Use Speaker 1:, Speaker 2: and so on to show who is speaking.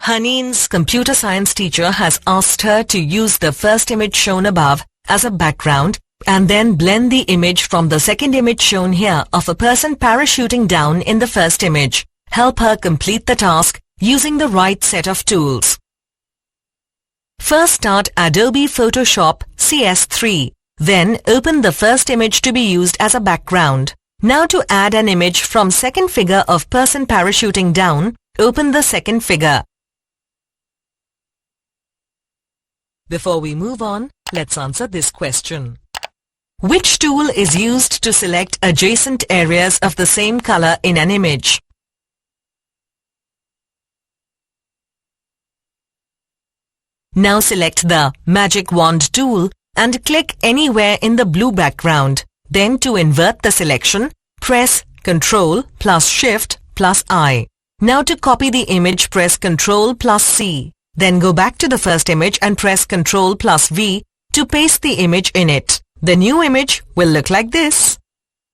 Speaker 1: Haneen's computer science teacher has asked her to use the first image shown above as a background and then blend the image from the second image shown here of a person parachuting down in the first image. Help her complete the task using the right set of tools. First start Adobe Photoshop CS3. Then open the first image to be used as a background. Now to add an image from second figure of person parachuting down, open the second figure. Before we move on, let's answer this question. Which tool is used to select adjacent areas of the same color in an image? Now select the Magic Wand tool and click anywhere in the blue background. Then to invert the selection, press Ctrl plus Shift plus I. Now to copy the image, press Ctrl plus C. Then go back to the first image and press Ctrl plus V to paste the image in it. The new image will look like this.